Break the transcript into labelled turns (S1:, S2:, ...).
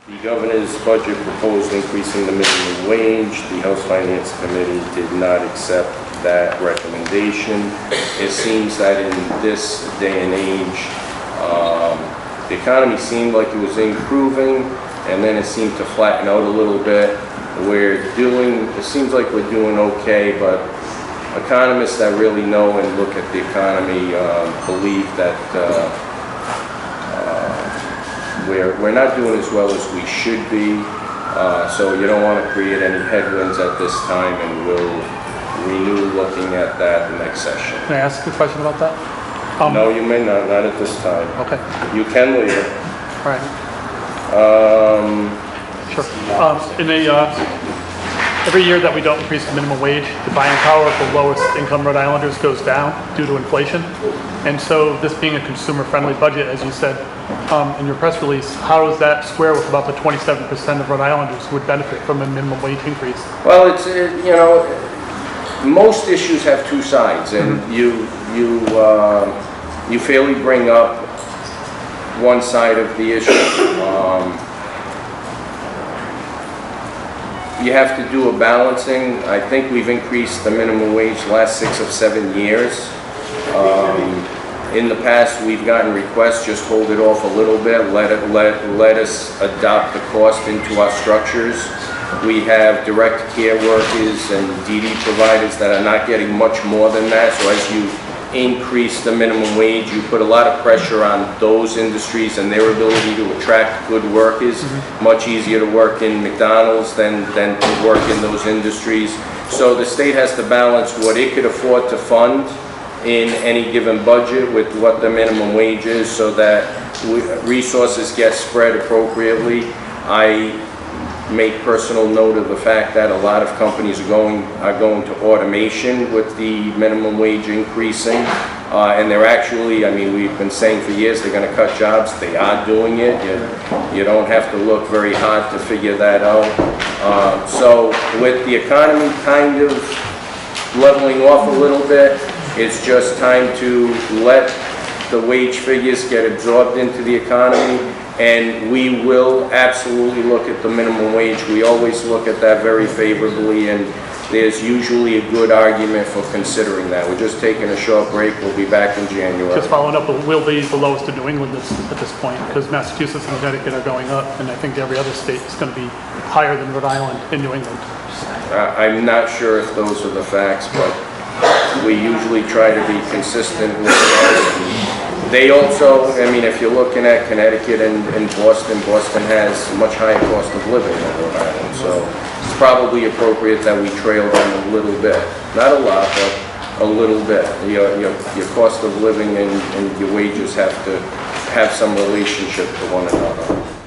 S1: The governor's budget proposed increasing the minimum wage. The House Finance Committee did not accept that recommendation. It seems that in this day and age, the economy seemed like it was improving, and then it seemed to flatten out a little bit. It seems like we're doing okay, but economists that really know and look at the economy believe that we're not doing as well as we should be. So you don't want to create any headwinds at this time, and we'll renew looking at that next session.
S2: Can I ask a question about that?
S1: No, you may not at this time.
S2: Okay.
S1: You can later.
S2: All right. Sure. Every year that we don't increase the minimum wage, the buying power of the lowest income Rhode Islanders goes down due to inflation. And so this being a consumer-friendly budget, as you said in your press release, how does that square with about the 27% of Rhode Islanders who would benefit from a minimum wage increase?
S1: Well, most issues have two sides, and you fairly bring up one side of the issue. You have to do a balancing. I think we've increased the minimum wage the last 6 or 7 years. In the past, we've gotten requests, just hold it off a little bit, let us adopt the cost into our structures. We have direct care workers and DD providers that are not getting much more than that. So as you increase the minimum wage, you put a lot of pressure on those industries and their ability to attract good workers. Much easier to work in McDonald's than to work in those industries. So the state has to balance what it could afford to fund in any given budget with what the minimum wage is, so that resources get spread appropriately. I make personal note of the fact that a lot of companies are going to automation with the minimum wage increasing, and they're actually, we've been saying for years they're going to cut jobs. They are doing it. You don't have to look very hard to figure that out. So with the economy kind of leveling off a little bit, it's just time to let the wage figures get absorbed into the economy, and we will absolutely look at the minimum wage. We always look at that very favorably, and there's usually a good argument for considering that. We're just taking a short break. We'll be back in January.
S2: Just following up, we'll be the lowest in New England at this point, because Massachusetts and Connecticut are going up, and I think every other state is going to be higher than Rhode Island in New England.
S1: I'm not sure if those are the facts, but we usually try to be consistent with that. They also, if you're looking at Connecticut and Boston has a much higher cost of living than Rhode Island, so it's probably appropriate that we trail them a little bit. Not a lot, but a little bit. Your cost of living and your wages have to have some relationship to one another.